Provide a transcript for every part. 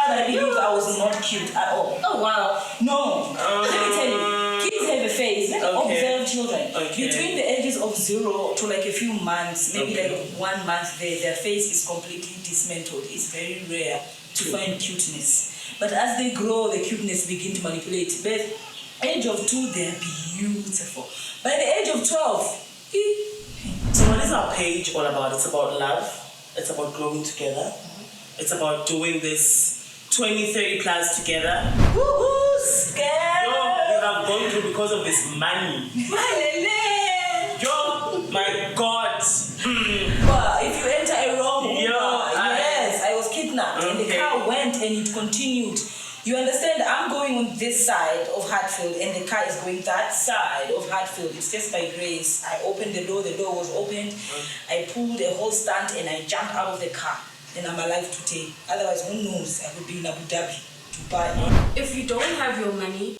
I believe I was not cute at all. Oh wow. No. Let me tell you, kids have a phase. Observe children. Between the ages of 0 to like a few months, maybe like 1 month, their face is completely dismantled. It's very rare to find cuteness. But as they grow, the cuteness begin to manipulate. But age of 2, they're beautiful. By the age of 12, so what is our page all about? It's about love. It's about growing together. It's about doing this 20, 30 plus together. Woohoo! Scam! Yo, we have gone through because of this money. Yo, my God. But if you enter a wrong Uber, yes, I was kidnapped and the car went and it continued. You understand? I'm going on this side of Hatfield and the car is going that side of Hatfield. It's just by grace. I opened the door was opened. I pulled a whole stunt and I jumped out of the car. And I'm alive today. Otherwise, who knows? I would be in Abu Dhabi, Dubai. If you don't have your money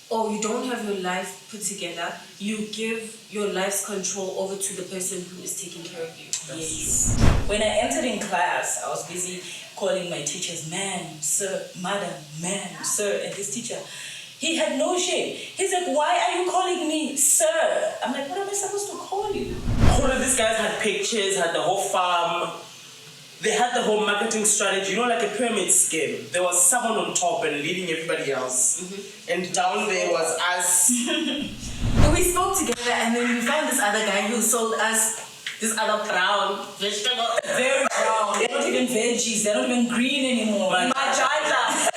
or you don't have your life put together, you give your life's control over to the person who is taking care of you. Yes. When I entered in class, I was busy calling my teachers, ma'am, sir, madam, ma'am, sir, and this teacher, he had no shame. He's like, why are you calling me sir? I'm like, what am I supposed to call you? All of these guys had pictures, had the whole farm. They had the whole marketing strategy, you know, like a pyramid scheme. There was someone on top and leading everybody else. And down there was us. We spoke together and then we found this other guy who sold us this other brown vegetable. Very brown. They're not even veggies. They're not even green anymore. Magenta.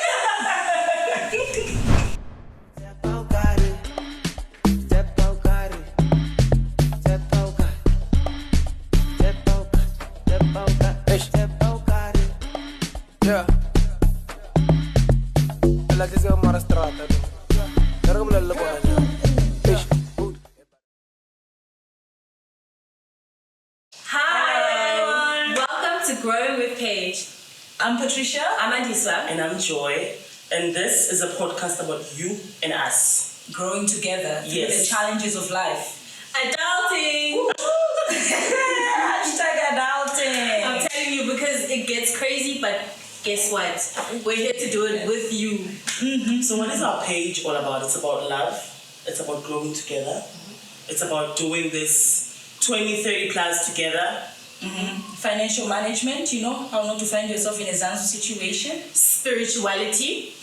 Growing with PAJ. I'm Patricia. I'm Andiswa. And I'm Joy. And this is a podcast about you and us. Growing together through the challenges of life. Adulting! Hashtag adulting. I'm telling you because it gets crazy, but guess what? We're here to do it with you. So what is our page all about? It's about love. It's about growing together. It's about doing this 20, 30 plus together. Financial management, you know, how not to find yourself in a Zanzu situation. Spirituality.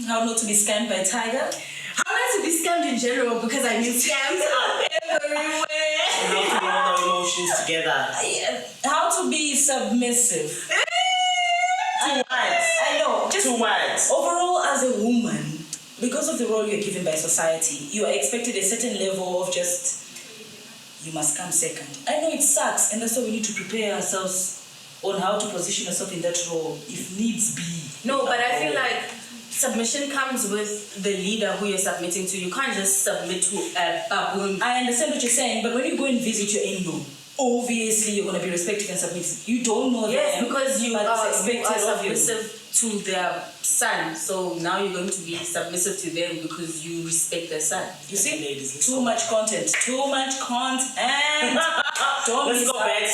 How not to be scammed by Tiger. How not to be scammed in general, because I mean scams are everywhere. And how to bring all our emotions together. How to be submissive. Too much. I know. Just too much. Overall, as a woman, because of the role you're given by society, you are expected a certain level of just... You must come second. I know it sucks, and that's why we need to prepare ourselves on how to position ourselves in that role, if needs be. No, but I feel like submission comes with the leader who you're submitting to. You can't just submit to a baboon. I understand what you're saying, but when you go and visit your in-law, obviously you're going to be respectful and submissive. You don't know that. Yes, because you are submissive to to their son. So now you're going to be submissive to them because you respect their son. You see, ladies, too much content. Let's go back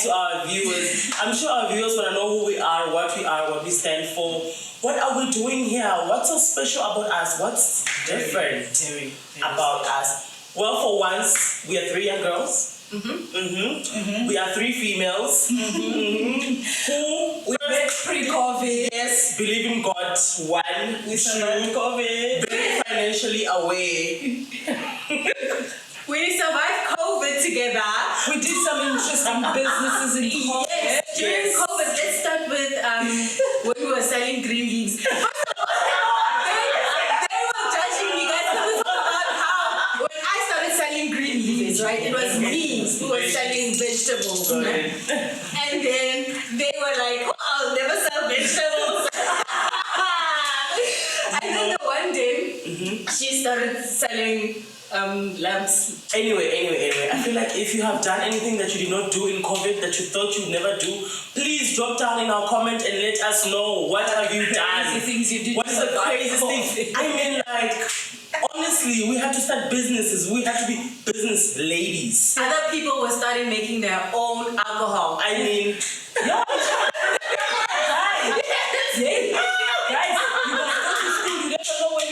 to our viewers. I'm sure our viewers want to know who we are, what we stand for. What are we doing here? What's so special about us? What's different about us? Well, for once, we are 3 young girls. We are 3 females who we met pre-COVID. Yes, believe in God. 1, we survived COVID. Very financially aware. We survived COVID together. We did some interesting businesses in COVID. Yes, during COVID. Let's start with when we were selling green leaves. They were judging me, guys. Let me talk about how when I started selling green leaves, right? It was me who was selling vegetables. Right? And then they were like, oh, I'll never sell vegetables. And then the one day, she started selling lamps. Anyway, I feel like if you have done anything that you did not do in COVID that you thought you'd never do, please drop down in our comment and let us know what have you done. Things you did. What is the craziest thing? I mean, like, honestly, we had to start businesses. We had to be business ladies. Other people were starting making their own alcohol. I mean, guys,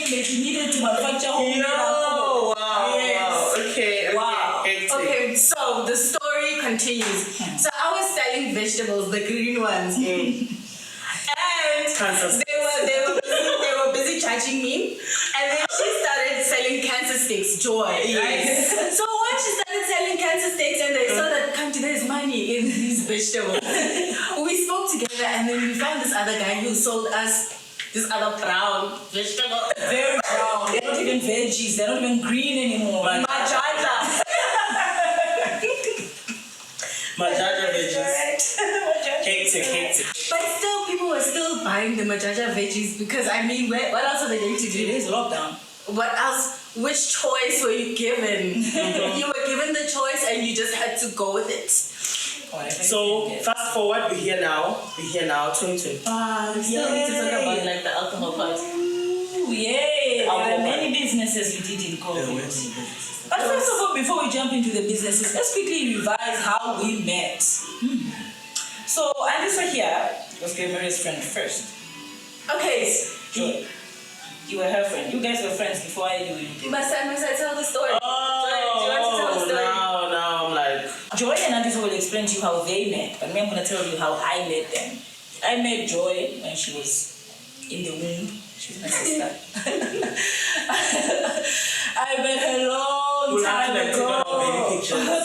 came that we needed to manufacture homemade alcohol. Wow. Yes. Wow. Okay. Wow. Okay, so the story continues. So I was selling vegetables, the green ones. And they were busy charging me, and then she started selling cancer sticks, Joy. Right? Yes. So when she started selling cancer sticks, and they saw that there's money in these vegetables, we spoke together, and then we found this other guy who sold us this other brown vegetable. Very brown. They're not even veggies. They're not even green anymore. Majaja. Majaja veggies. Hectic. But still, people were still buying the majaja veggies because, I mean, what else are they going to do? It is lockdown. What else? Which choice were you given? You were given the choice and you just had to go with it. So fast forward, we're here now, 2025. We still need to talk about like the alcohol part. Ooh, yay! There are many businesses we did in COVID. But first of all, before we jump into the businesses, let's quickly revise how we met. So Andiswa here was Greenery's friend first. Okay. You were her friend. You guys were friends before I knew you. Must I tell the story? Oh, Do you want to tell the story? now I'm like... Joy and Andiswa will explain to you how they met, but me, I'm going to tell you how I met them. I met Joy when she was in the womb. She's my sister. I met her long time ago.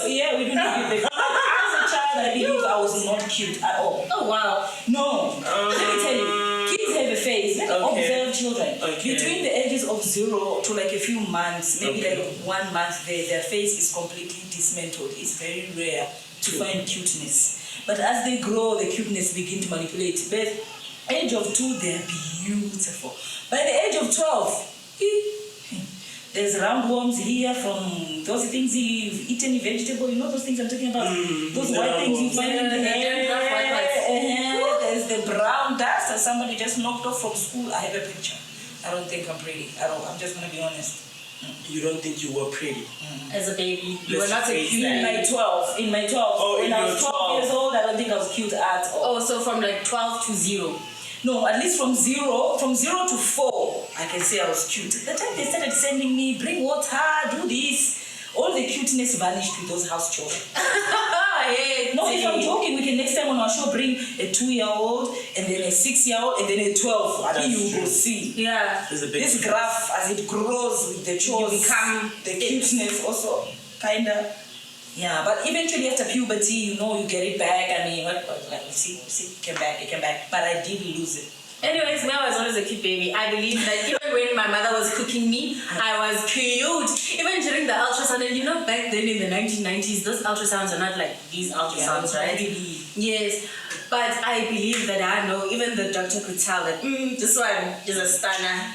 Yeah, we do not give it. As a child, I believe I was not cute at all. Oh, wow. No. Let me tell you. Kids have a phase. Let me observe children. Okay. Between the ages of 0 to like a few months, maybe like 1 month, their face is completely dismantled. It's very rare to find cuteness. But as they grow, the cuteness begin to manipulate. By the age of 2, they're beautiful. By the age of 12, there's roundworms here from those things you've eaten, vegetable, you know those things I'm talking about? Those white things you find in the hair. There's the brown dust that somebody just knocked off from school. I have a picture. I don't think I'm pretty at all. I'm just going to be honest. You don't think you were pretty? As a baby. You were not a cute. In my 12. Oh, when I was 12 years old, I don't think I was cute at all. Oh, so from like 12 to 0. No, at least from 0 to 4, I can say I was cute. The time they started sending me, bring water, do this, all the cuteness vanished with those house children. No, if I'm joking, we can next time on our show bring a 2-year-old and then a 6-year-old and then a 12. I mean, you will see. Yeah. This graph, as it grows with the chores, you become the cuteness also, kinda. Yeah, but eventually after puberty, you get it back. I mean, see, came back. But I did lose it. Anyways, me, I was always a cute baby. I believe that even when my mother was cooking me, I was cute. Even during the ultrasound, and back then in the 1990s, those ultrasounds are not like these ultrasounds, right? Really. Yes. But I believe that I know, even the doctor could tell that this one is a stunner.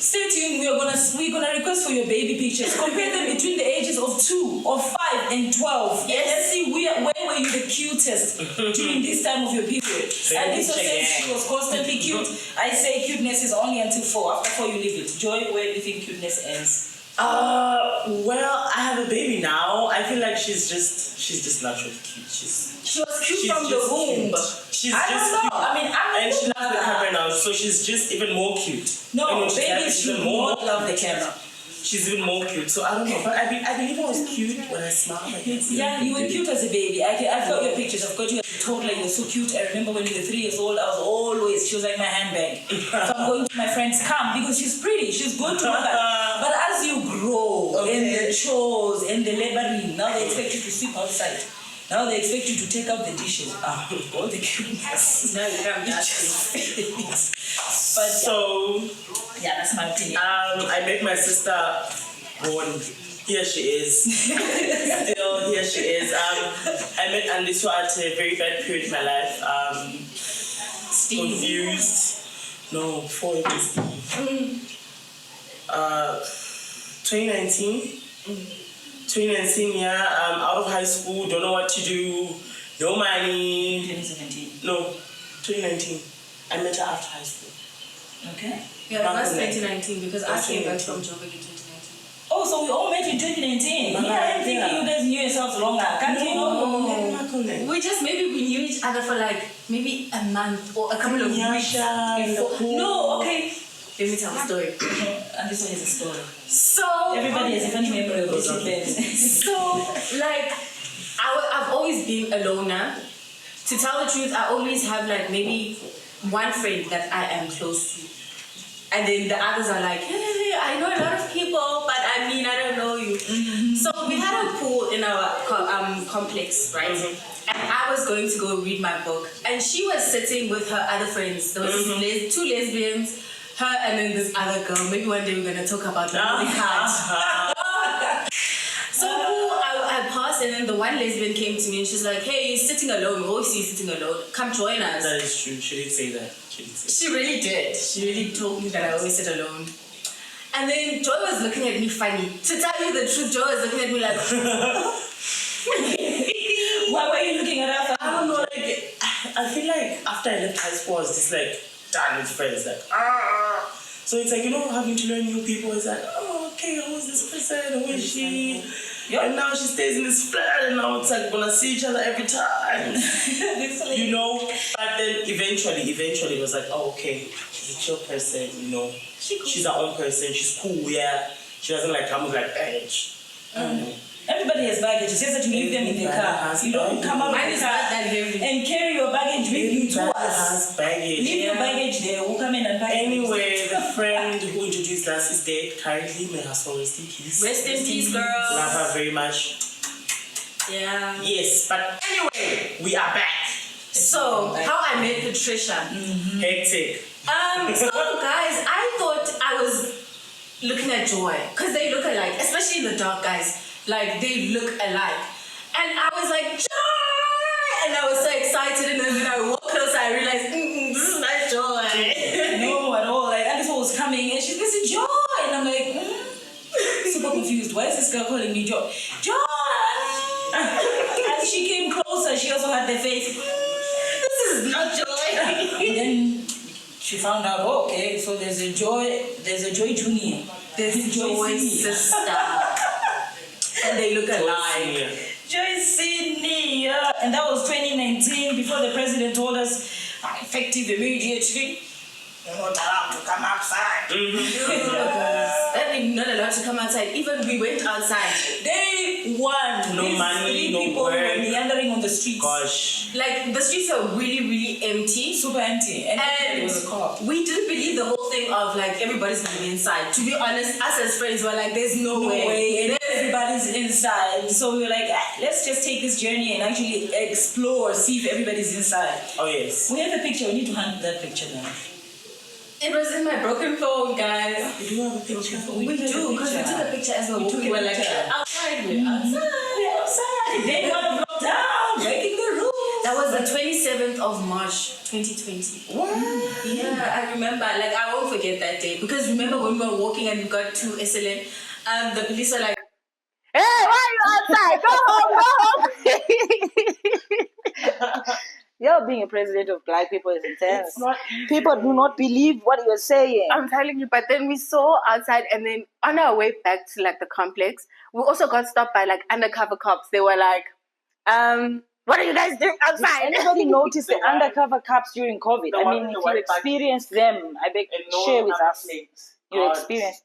Stay tuned. We're gonna request for your baby pictures. Compare them between the ages of 2, of 5, and 12. Yes. Let's see where were you the cutest during this time of your period. And this says she was constantly cute. I say cuteness is only until 4. After 4, you leave it. Joy, where do you think cuteness ends? Well, I have a baby now. I feel like she's just naturally cute. She was cute from the womb. She's I just don't know. cute. I mean, And she loves the camera now, so she's just even more cute. No, And babies should not love the camera. She's even more cute. So I don't know, but I believe I was cute when I smiled. Yeah, you were cute as a baby. I've got your pictures. I've got you as a toddler. You were so cute. I remember when you were 3 years old, she was like my handbag. So I'm going to my friend's camp because she's pretty. She's good to look at. But as you grow in the chores and the laboring, now they expect you to sleep outside. Now they expect you to take out the dishes. All the cuteness. No, you can't do that. But so, yeah, that's my opinion. I met my sister born. Here she is. Still, here she is. I met Andiswa at a very bad period in my life. Confused. No, before it was Steve. 2019. 2019, yeah. Out of high school, don't know what to do. No money. 2017. No, 2019. I met her after high school. Okay. Yeah, it was 2019 because I came back from Joburg in 2019. Oh, so we all met in 2019. I'm thinking you guys knew yourselves longer. Can't you know? We just maybe we knew each other for like maybe a month or a couple of weeks before. No, okay. Let me tell the story. And this one is a story. So Everybody has a funny memory of those events. So, like, I've always been a loner. To tell the truth, I always have, like, maybe one friend that I am close to. And then the others are like, hey, I know a lot of people, but I mean, I don't know you. So we had a pool in our complex, right? And I was going to go read my book. And she was sitting with her other friends. There was two lesbians, her and then this other girl. Maybe one day we're going to talk about the movie card. So I passed, and then the one lesbian came to me and she's like, hey, you're sitting alone. We always see you sitting alone. Come join us. That is true. She did say that. She really did. She really told me that I always sit alone. And then Joy was looking at me funny. To tell you the truth, Joy was looking at me like, why were you looking at her? I don't know, like, I feel like after I left high school, I was just like done with friends, like, So it's like, having to learn new people. It's like, oh, okay, who's this person? Who is she? Yeah. And now she stays in this flat, and now it's like we're gonna see each other every time. But then eventually it was like, oh, okay, she's a chill person, She's her own person, she's cool, yeah. She doesn't like come with like baggage. Everybody has baggage. It's just that you leave them in the car. You don't come out of the car and carry your baggage with you to us. Leave your baggage there. We'll come in and pack. Anyway, the friend who introduced us is dead currently. May her soul rest in peace. Rest in peace, girl. Love her very much. Yeah. Yes, but anyway, we are back. So, how I met Patricia. Hectic. So guys, I thought I was looking at Joy because they look alike, especially the dark guys. Like, they look alike. And I was like, Joy! And I was so excited, and then when I walked closer, I realized, this is not Joy. No, at all. Like, Andiswa was coming, and she's missing Joy. And I'm like, super confused. Why is this girl calling me Joy? Joy! As she came closer, she also had the face, This is not Joy. And then she found out, oh, okay, so there's a Joy Junior. There's Joy sister. And they look alike. Joy Senior. And that was 2019, before the president told us, effective immediately. You're not allowed to come outside. That means not allowed to come outside. Even we went outside. Day one. No money, no people work. were meandering on the streets. Gosh. Like, the streets are really, really empty. Super empty. And it was a cop. We didn't believe the whole thing of, like, everybody's gonna be inside. To be honest, us as friends were like, there's no way. And everybody's inside. So we were like, let's just take this journey and actually explore, see if everybody's inside. Oh, yes. We have a picture. We need to hunt that picture now. It was in my broken phone, guys. We do have a picture. We do, because we took a picture as well. We were like, outside, we're outside. Day one of lockdown, breaking the rules. That was the 27th of March, 2020. What? Yeah, I remember. Like, I won't forget that day. Because remember when we were walking and we got to SLN, the police were like, hey, why are you outside? Go home. Yo, being a president of black people is intense. People do not believe what you're saying. I'm telling you, but then we saw outside, and then on our way back to like the complex, we also got stopped by like undercover cops. They were like, what are you guys doing outside? Did anybody notice the undercover cops during COVID? I mean, if you experienced them, I beg share with us. You experienced.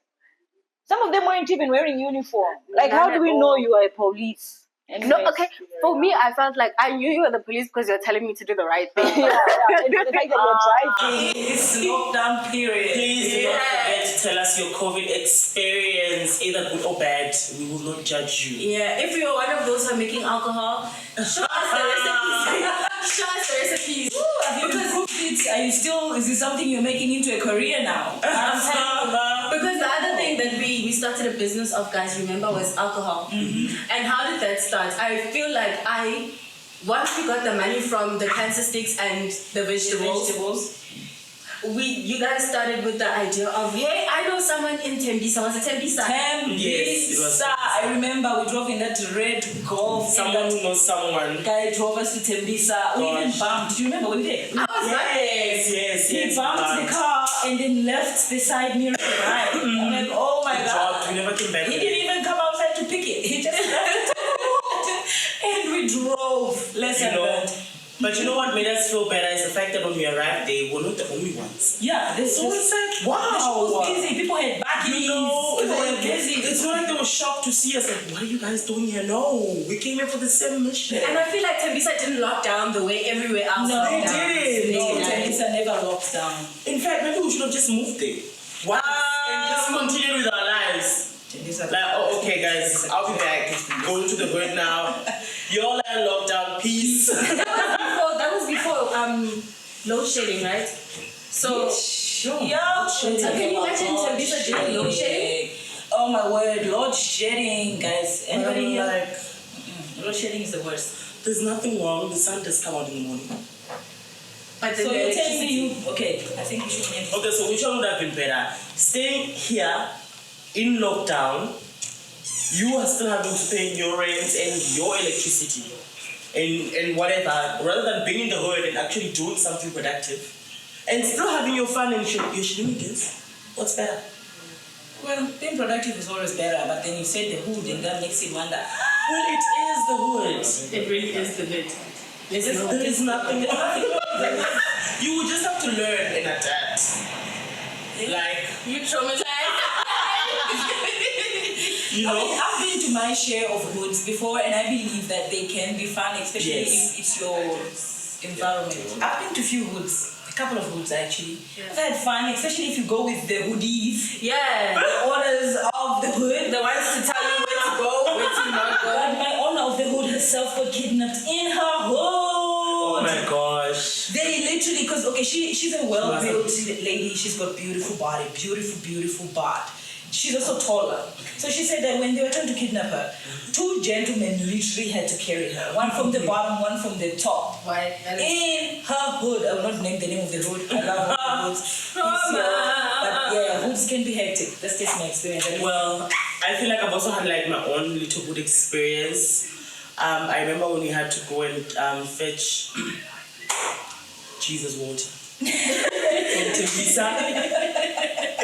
Some of them weren't even wearing uniform. Like, how do we know you are a police? Anyways, no, okay. For me, I felt like I knew you were the police because you're telling me to do the right thing. And the fact that you're driving. It's lockdown period. Please do not forget to tell us your COVID experience, either good or bad. We will not judge you. yeah, if you're one of those who are making alcohol, show us the recipes. Show us the recipes. Have you improved it? Are you still, is this something you're making into a career now? I'm telling you. Because the other thing that we started a business of, guys, remember, was alcohol. And how did that start? I feel like once we got the money from the cancer sticks and the vegetables, you guys started with the idea of, hey, I know someone in Tembisa. Was it Tembisa? Yes, it was. I remember we drove in that red Golf. Someone who knows someone. Guy drove us to Tembisa. We even bumped. Do you remember when we did? I was Yes. He bumped the car and then left the side mirror behind. I'm like, oh my God. We never came back. He didn't even come outside to pick it. He just left. And we drove. Lesson learned. But you know what made us feel better is the fact that when we arrived there, we're not the only ones. Yeah, this So it's like, wow. The show was busy. People had baggies. You know, People were busy. it's not like they were shocked to see us. Like, what are you guys doing here? No, we came here for the same mission. And I feel like Tembisa didn't lock down the way everywhere else No, locked they down. didn't. No, No. Tembisa never locks down. In fact, maybe we should have just moved there. Why? And just continued with our lives. Tembisa. Like, oh, okay, guys, I'll be back. Going to the hood now. Y'all are locked down. Peace. That was before load shedding, right? So Sure. Yeah. can you imagine Tembisa doing load shedding? Oh my word, load shedding, guys. Anybody here? Like, Load shedding is the worst. there's nothing wrong. The sun does come out in the morning. But So then you're telling me okay, I think we should end. Okay, so which one would have been better? Staying here in lockdown, you are still having to pay your rent and your electricity and whatever, rather than being in the hood and actually doing something productive and still having your fun and your shenanigans. What's better? Well, being productive is always better, but then you said the hood and that makes it wonder. Well, it is the hood. it really is the bit. There is nothing. You would just have to learn and adapt. Like, You traumatized. you I know. mean, I've been to my share of hoods before, and I believe that they can be fun, especially Yes. if it's your environment. I've been to a few hoods, a couple of hoods actually. Yeah. I've had fun, especially if you go with the hoodies, Yeah. the owners of the hood. The ones to tell you where to go, where to not go. But my owner of the hood herself got kidnapped in her hood. Oh my gosh. They literally, because okay, she's a well-built lady. She's got beautiful body, beautiful butt. She's also taller. So she said that when they were trying to kidnap her, two gentlemen literally had to carry her. One from the bottom, one from the top. Why? In her hood. I will not name the name of the hood. I love the hoods. But yeah, hoods can be hectic. That's just my experience. Well, I feel like I've also had like my own little good experience. I remember when we had to go and fetch Jesus water from Tembisa.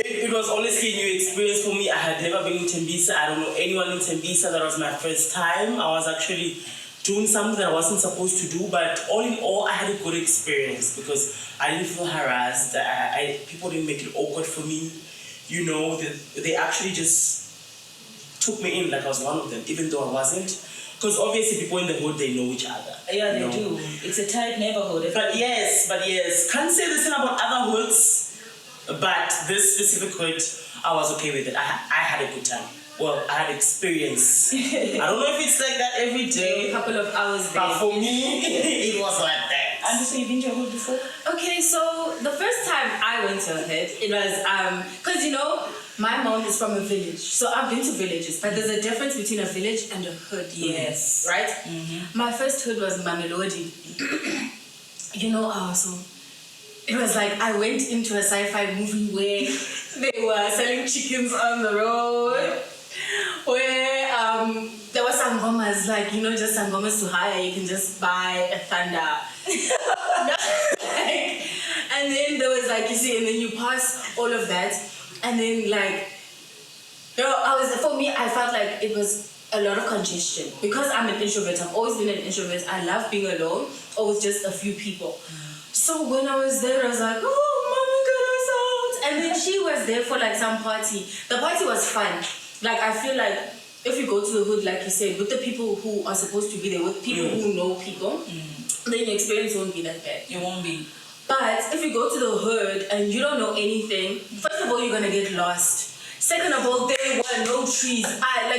It was honestly a new experience for me. I had never been in Tembisa. I don't know anyone in Tembisa. That was my first time. I was actually doing something that I wasn't supposed to do, but all in all, I had a good experience because I didn't feel harassed. People didn't make it awkward for me. You know, they actually just took me in like I was one of them, even though I wasn't. Because obviously people in the hood, they know each other. Yeah, they you know? do. It's a tight neighborhood. But yes. Can't say the same about other hoods, but this specific hood, I was okay with it. I had a good time. Well, I had experience. I don't know if it's like that every A day, couple of hours there. but for me, it was like that. Andiswa, you've been to a hood before? Okay, so the first time I went to a hood, it was because you know my mom is from a village, so I've been to villages, but there's a difference between a village and a hood. Yes. Right. My first hood was Mamelodi. You know, so it was like I went into a sci-fi movie where they were selling chickens on the road, where there were sangomas, like, you know, just sangomas to hire. You can just buy a thunder. And then there was like, you see, and then you pass all of that, and then like, you know, for me, I felt like it was a lot of congestion because I'm an introvert. I've always been an introvert. I love being alone or with just a few people. So when I was there, I was like, oh, mama got us out. And then she was there for like some party. The party was fun. Like, I feel like if you go to the hood, like you said, with the people who are supposed to be there, with people who know people, then your experience won't be that bad. It won't be. But if you go to the hood and you don't know anything, first of all, you're gonna get lost. Second of all, there were no trees.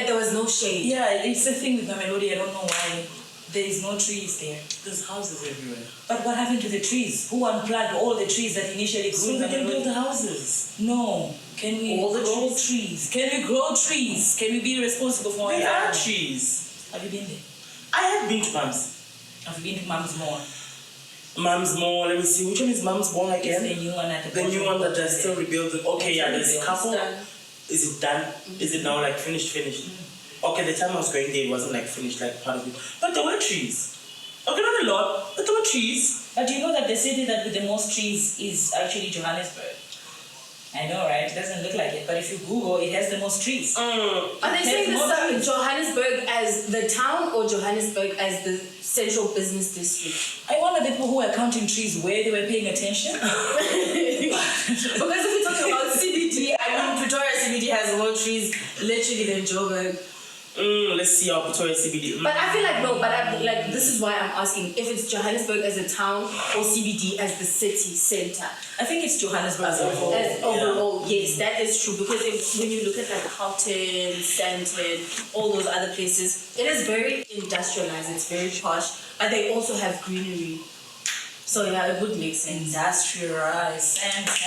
There was no shade. Yeah, it's the thing with Mamelodi. I don't know why there is no trees there. There's houses everywhere. But what happened to the trees? Who unplugged all the trees that initially grew So in they can build Mamelodi? the houses. No. Can we All the grow trees? Can we grow trees? Can we be responsible for our There are environment? trees. Have you been there? I have been to Mums. Have you been to Mom's Mall? Mums Mall, let me see. Which one is Mums Mall again? It's the new one at the The new one that they're still rebuilding. Okay, yeah, there's a couple. Done. Is it done? Is it now like finished? Okay, the time I was going there, it wasn't like finished, like part of it. But there were trees. Okay, not a lot, but there were trees. But you know that the city that with the most trees is actually Johannesburg. I know, right? It doesn't look like it, but if you Google, it has the most trees. Are they saying this Johannesburg as the town or Johannesburg as the central business district? I wonder the people who were counting trees where they were paying attention. Because if we're talking about CBD, I mean Pretoria CBD has more trees literally than Joburg. Let's see our Pretoria CBD. But I feel like no, but this is why I'm asking if it's Johannesburg as a town or CBD as the city center. I think it's Johannesburg As a whole. Overall, yes, that is true. Because when you look at like Gauteng, Sandton, all those other places, it is very industrialized. It's very posh, but they also have greenery. So yeah, it would make sense. Industrialized.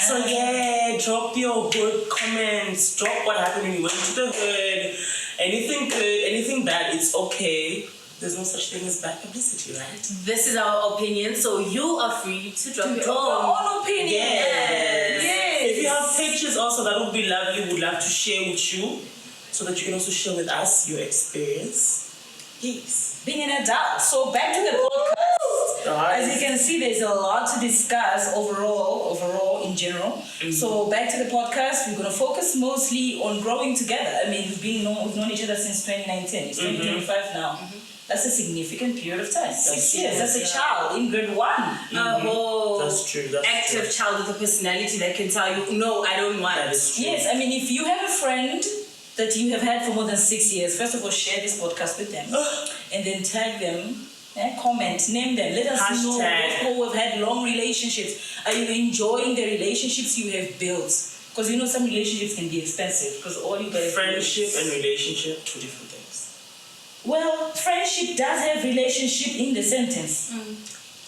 So yeah, drop your good comments. Drop what happened when you went to the hood. Anything good, anything bad, it's okay. There's no such thing as bad publicity, right? This is our opinion, so you are free to drop your own opinion. Yes. If you have pictures also, that would be lovely. We'd love to share with you so that you can also share with us your experience. Yes. Being an adult. So back to the podcast. As you can see, there's a lot to discuss overall in general. So back to the podcast, we're going to focus mostly on growing together. I mean, we've known each other since 2019. It's 2025 now. That's a significant period of time. 6 years. That's a child in grade 1. That's true. That's active true. child with a personality that can tell you, no, I don't want. That is true. Yes, I mean, if you have a friend that you have had for more than 6 years, first of all, share this podcast with them. And then tag them. Comment, name them. Let us know people who have had long relationships. Are you enjoying the relationships you have built? Because you know some relationships can be expensive. Because all you guys friendship and relationship, 2 different things. Well, friendship does have relationship in the sentence.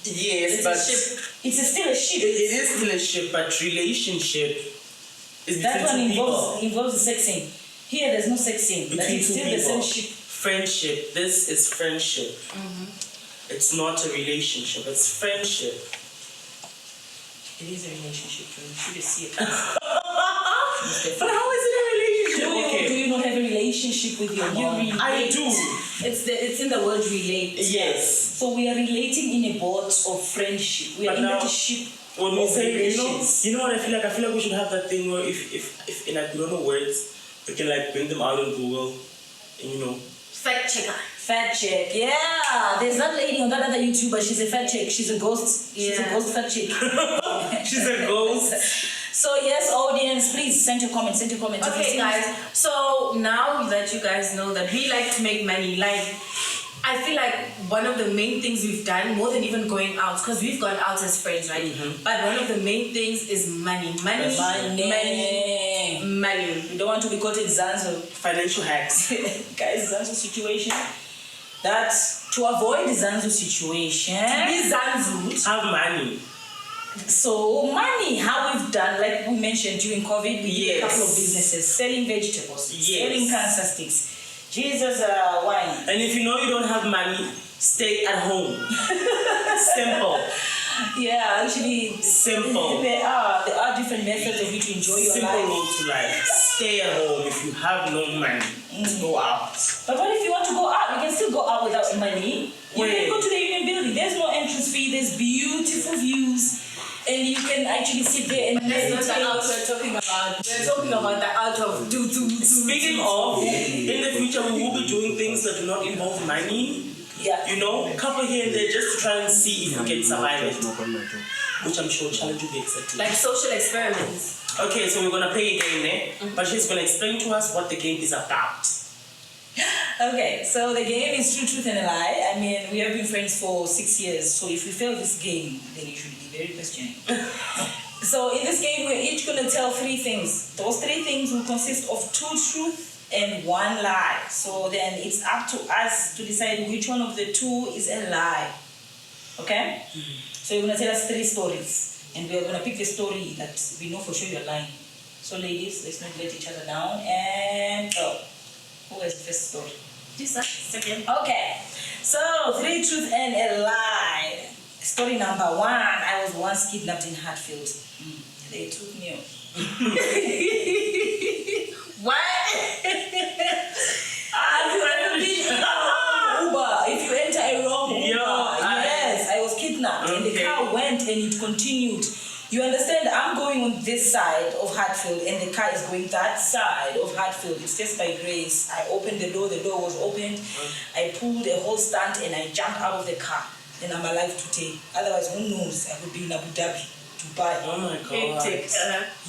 Yes, but it's still a ship. It is still a ship, but relationship is that one involves the sexing. Here, there's no sexing, but it's still the same ship. Friendship. This is friendship. It's not a relationship. It's friendship. It is a relationship. You should see it. But how is it a relationship? Do you not have a relationship with your mom? I do. It's in the word relate. Yes. So we are relating in a boat of friendship. We are in that ship. When we say, you know what I feel like? I feel like we should have that thing where if in like we don't know words, we can like bring them out on Google and fact checker. Fat chick, yeah. There's that lady on that other YouTuber. She's a fat chick. She's a ghost. She's a ghost fat chick. She's a ghost. So yes, audience, please send your comments. Okay, guys. So now that you guys know that we like to make money, like I feel like one of the main things we've done, more than even going out, because we've gone out as friends, right? But one of the main things is money. Money. You don't want to be caught in Zanzo. Financial hacks. Guys, Zanzo situation. That's to avoid Zanzo situation. Be Zanzo. Have money. So money, how we've done, like we mentioned during COVID, we did a couple of businesses, selling vegetables, selling cancer sticks. Jesus, wine. And if you know you don't have money, stay at home. Simple. Yeah, actually, simple. There are different methods of you to enjoy your life. Simple road to life. Stay at home if you have no money to go out. But what if you want to go out? You can still go out without money. You can go to the Union Building. There's no entrance fee. There's beautiful views. And you can actually sit there and meditate. That's not the out we're talking about. We're talking about the out of do. Speaking of, in the future we will be doing things that do not involve money. Yeah. Couple here and there just to try and see if we can survive it. Which I'm sure challenge will be accepted. Like social experiments. Okay, so we're gonna play a game, but she's gonna explain to us what the game is about. Okay, so the game is Truth and a Lie. I mean, we have been friends for 6 years, so if we fail this game, then you should be very questioning. So in this game, we're each going to tell 3 things. Those 3 things will consist of 2 truths and 1 lie. So then it's up to us to decide which one of the 2 is a lie. Okay? So you're going to tell us 3 stories, and we're going to pick the story that we know for sure you're lying. So ladies, let's not let each other down. And who has the first story? Second. Okay, so 3 truths and a lie. Story number 1, I was once kidnapped in Hatfield. They took me off. What? Uber. If you enter a wrong Uber. Yes, I was kidnapped. And the car went and it continued. You understand, I'm going on this side side of Hatfield and the car is going that side of Hatfield. It's just by grace. I opened the door was opened. I pulled a whole stunt and I jumped out of the car. And I'm alive today. Otherwise, who knows? I would be in Abu Dhabi, Dubai. Oh my God.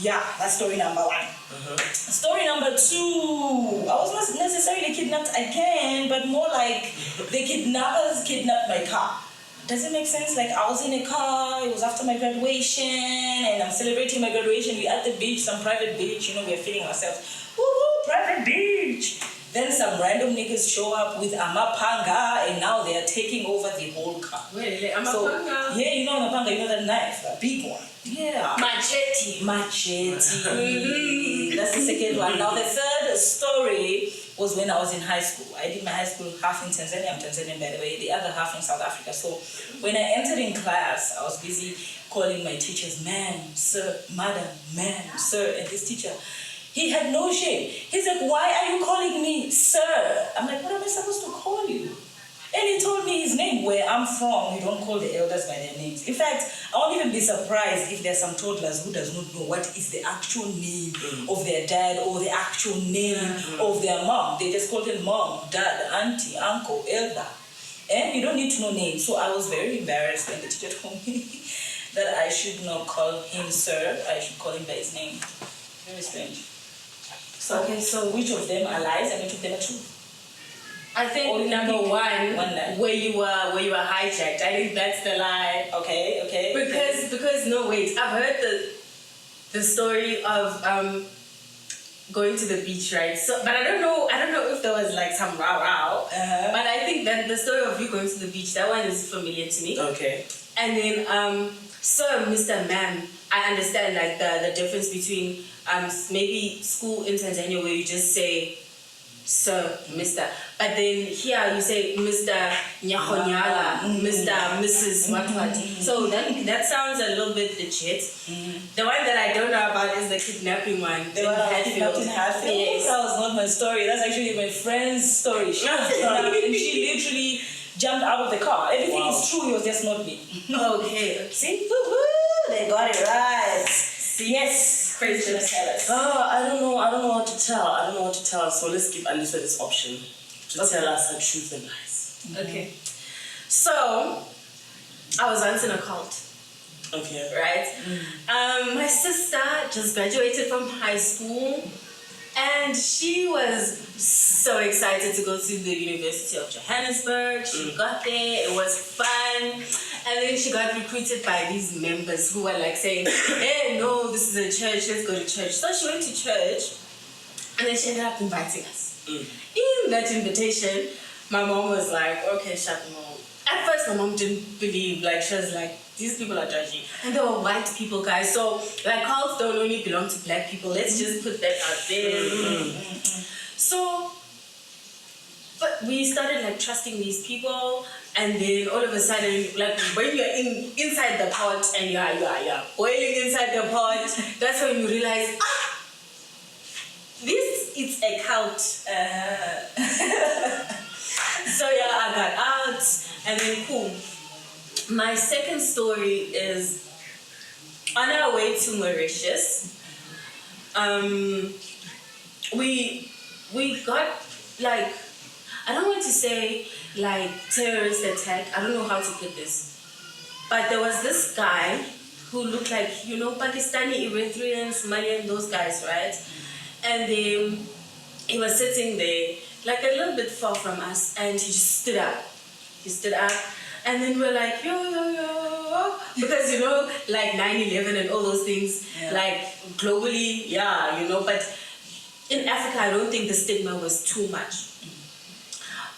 Yeah, that's story number 1. Story number 2. I was not necessarily kidnapped again, but more like the kidnappers kidnapped my car. Does it make sense? Like, I was in a car, it was after my graduation, and I'm celebrating my graduation. We're at the beach, some private beach, we're feeling ourselves. Woohoo, private beach! Then some random niggas show up with a mapanga, and now they are taking over the whole car. Wait, a mapanga? Yeah, you know mapanga, that knife, a big one. Yeah. Machete. That's the second one. Now the third story was when I was in high school. I did my high school half in Tanzania. I'm Tanzanian, by the way. The other half in South Africa. So when I entered in class, I was busy calling my teachers, ma'am, sir, madam, ma'am, sir. And this teacher, he had no shame. He's like, why are you calling me sir? I'm like, what am I supposed to call you? And he told me his name. Where I'm from, we don't call the elders by their names. In fact, I won't even be surprised if there's some toddlers who does not know what is the actual name of their dad or the actual name of their mom. They just call them mom, dad, auntie, uncle, elder. And you don't need to know names. So I was very embarrassed when the teacher told me that I should not call him sir. I should call him by his name. Very strange. So, okay, so which of them are lies and which of them are true? I think number one where you were hijacked. I think that's the lie. Okay. Because no wait, I've heard the story of going to the beach, right? So, but I don't know if there was like some row. But I think that the story of you going to the beach, that one is familiar to me. Okay. And then sir, Mr. Ma'am, I understand like the difference between maybe school in Tanzania where you just say sir, Mr. But then here you say Mr. Nyahonyala, Mr. Mrs. What. So that sounds a little bit legit. The one that I don't know about is the kidnapping one. The one I was kidnapped in Hatfield? Yes. That was not my story. That's actually my friend's story. She was kidnapped and she literally jumped out of the car. Everything is true, it was just not me. Okay. See? Woo-hoo! They got it right. Yes. Praise to tell us. I don't know what to tell. So let's give Andiswa this option to tell us her truth and lies. Okay. So I was once in a cult. Okay. Right? My sister just graduated from high school and she was so excited to go to the University of Johannesburg. She got there, it was fun. And then she got recruited by these members who were like saying, hey, no, this is a church, let's go to church. So she went to church and then she ended up inviting us. In that invitation, my mom was like, okay, shut the mom. At first, my mom didn't believe, like, she was like, these people are judgy. And they were white people, guys. So, like, cults don't only belong to black people. Let's just put that out there. So, but we started, like, trusting these people. And then all of a sudden, like, when you're inside the pot and you're boiling inside the pot, that's when you realize, this is a cult. So yeah, I got out, and then cool. My second story is on our way to Mauritius. We got like, I don't want to say like terrorist attack. I don't know how to put this, but there was this guy who looked like, Pakistani, Eritrean, Somalian, those guys, right? And he was sitting there, like a little bit far from us, and he just stood up. And then we're like, yo, because, like 9/11 and all those things, like globally, but in Africa, I don't think the stigma was too much.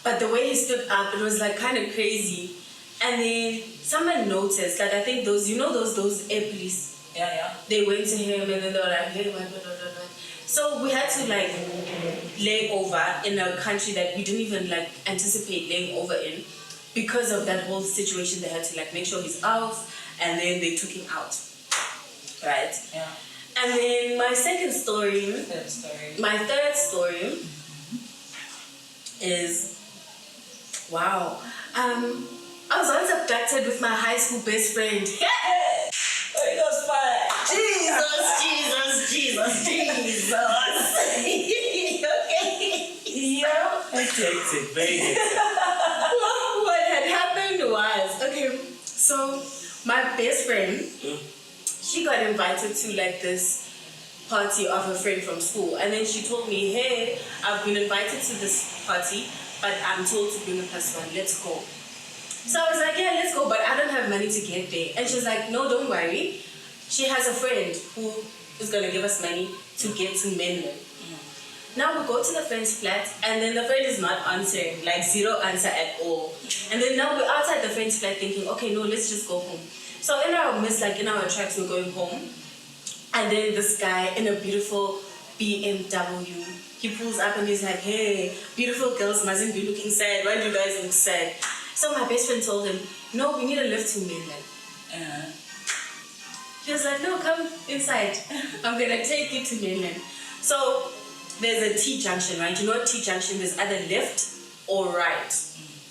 But the way he stood up, it was like kind of crazy. And then someone noticed, like I think those air police, they went to him and then they were like, hey, what. So we had to like lay over in a country that we didn't even like anticipate laying over in. Because of that whole situation, they had to like make sure he's out, and then they took him out. Right? Yeah. And then my third story is, wow. I was once abducted with my high school best friend. Holy Ghost fire. Jesus. Jesus. Okay. Yeah. Hectic, very hectic. What had happened was, okay, so my best friend, she got invited to like this party of a friend from school, and then she told me, hey, I've been invited to this party, but I'm told to bring a plus one, let's go. So I was like, yeah, let's go, but I don't have money to get there. And she's like, no, don't worry. She has a friend who is going to give us money to get to Menlo. Now we go to the friend's flat, and then the friend is not answering, like zero answer at all. And then now we're outside the friend's flat thinking, okay, no, let's just go home. So in our midst, like in our tracks, we're going home. And then this guy in a beautiful BMW, he pulls up and he's like, hey, beautiful girls mustn't be looking sad. Why do you guys look sad? So my best friend told him, no, we need a lift to mainland. He was like, no, come inside. I'm going to take you to mainland. So there's a T-junction, right? You know what T-junction? There's either left or right.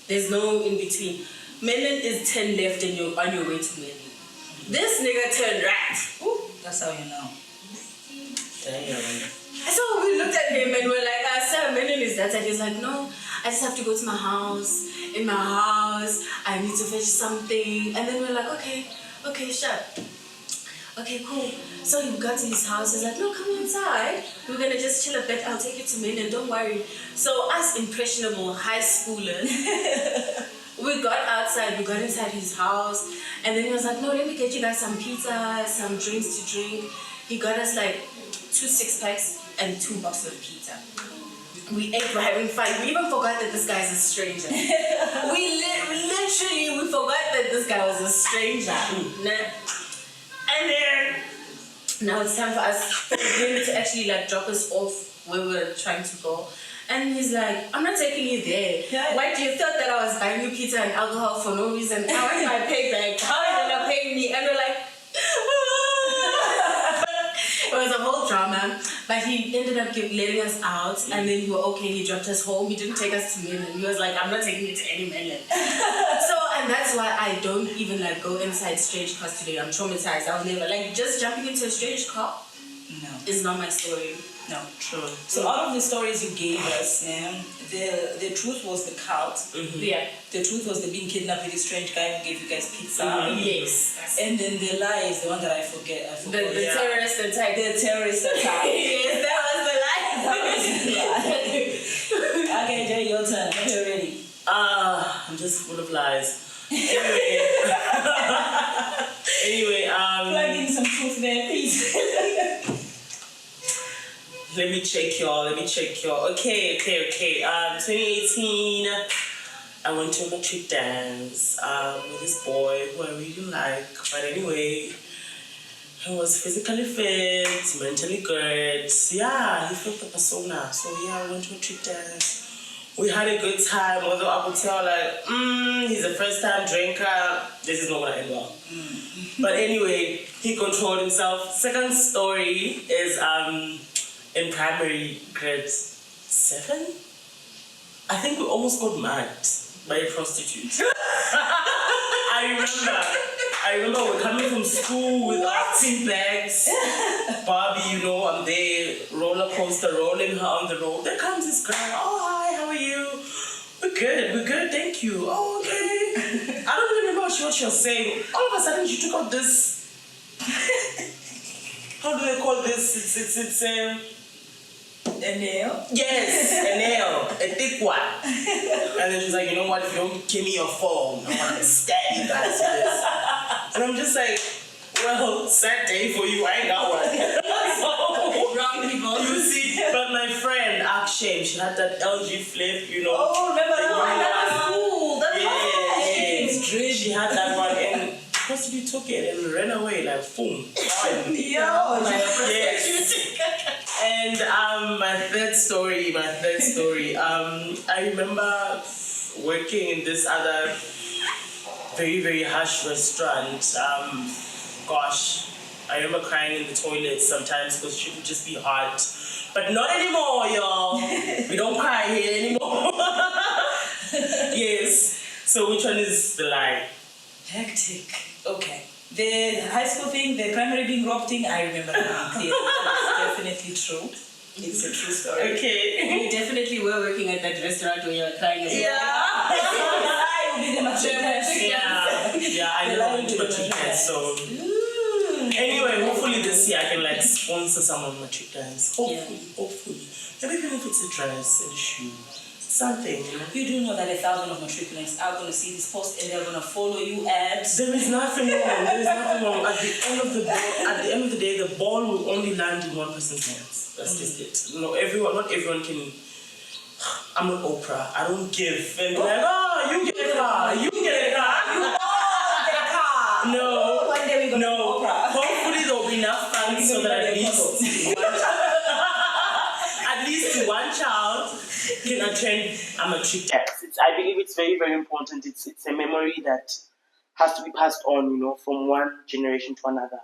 There's no in between. Mainland is 10 left and you're on your way to mainland. This nigga turned right. Ooh, that's how you know. Damn. So we looked at him and we're like, sir, mainland is that. And he's like, no, I just have to go to my house. In my house, I need to fetch something. And then we're like, okay, shut. Okay, cool. So he got to his house. He's like, no, come inside. We're going to just chill a bit. I'll take you to mainland. Don't worry. So us impressionable high schoolers, we got outside. We got inside his house. And then he was like, no, let me get you guys some pizza, some drinks to drink. He got us like 2 6-packs and 2 boxes of pizza. We ate, we're having fun. We even forgot that this guy's a stranger. we forgot that this guy was a stranger. And then, now it's time for us for him to actually like drop us off where we were trying to go. And he's like, I'm not taking you there. Yeah. Why do you thought that I was buying you pizza and alcohol for no reason? How is my payback? How are you gonna pay me? And we're like, it was a whole drama. But he ended up letting us out, and then we were okay. He dropped us home. He didn't take us to mainland. He was like, I'm not taking you to any mainland. And that's why I don't even like go inside strange cars today. I'm traumatized. I'll never like just jumping into a strange car. No, is not my story. No, true. So out of the stories you gave us, the truth was the cult. Yeah. The truth was the being kidnapped with a strange guy who gave you guys pizza. Yes. And then the lie is the one that I forgot. The terrorist attack. The terrorist attack. Yes, that was the lie. Okay, Jay, your turn. When you're ready. I'm just full of lies. Anyway, plug in some truth there, please. Let me check y'all. Okay. 2018, I went to a Matric dance with this boy who I really like. But anyway, he was physically fit, mentally good. Yeah, he fit the persona. So yeah, I went to a Matric dance. We had a good time, although I could tell like, he's a first-time drinker. This is not going to end well. But anyway, he controlled himself. Second story is in primary grade 7. I think we almost got mad by a prostitute. I remember we're coming from school with our tea bags. Barbie, I'm there, roller coaster, rolling her on the road. There comes this girl. Oh, hi, how are you? We're good, thank you. Oh, okay. I don't even remember what she was saying. All of a sudden, she took out this. How do they call this? It's a nail? Yes, a nail, a thick one. And then she's like, you know what, if you don't give me your phone, I'm gonna stab you guys with this. And I'm just like, well, sad day for you, I ain't got one. So, wrong people. You see, but my friend, Akshay, she had that LG flip, Oh, remember that one? That was cool. Yeah. She had that one and prostitute took it and ran away like boom. And my third story, I remember working in this other very, very harsh restaurant. I remember crying in the toilet sometimes because she would just be hot. But not anymore, y'all. We don't cry here anymore. Yes. So which one is the lie? Hectic. Okay. The high school thing, the primary being robbed thing, I remember that clearly. It's definitely true. It's a true story. Okay. You definitely were working at that restaurant when you were crying. Yeah. I will be the Matric dance. Yeah, I know I'm Matric dance, so. Anyway, hopefully this year I can like sponsor someone Matric dance. Hopefully. Maybe even if it's a dress and a shoe. Something, you know. You do know that 1,000 of matriculants are going to see this post and they're going to follow you and... There is nothing wrong. There is nothing wrong. At the end of the day, the ball will only land in one person's hands. That's just it. No, not everyone can. I'm not Oprah. I don't give. And be like, oh, you get a car. You get a car. You all get a car. No. One day we're going to Oprah. Hopefully there'll be enough funds so that at least one child can attend a Matric dance. I believe it's very, very important. It's a memory that has to be passed on, you know, from one generation to another.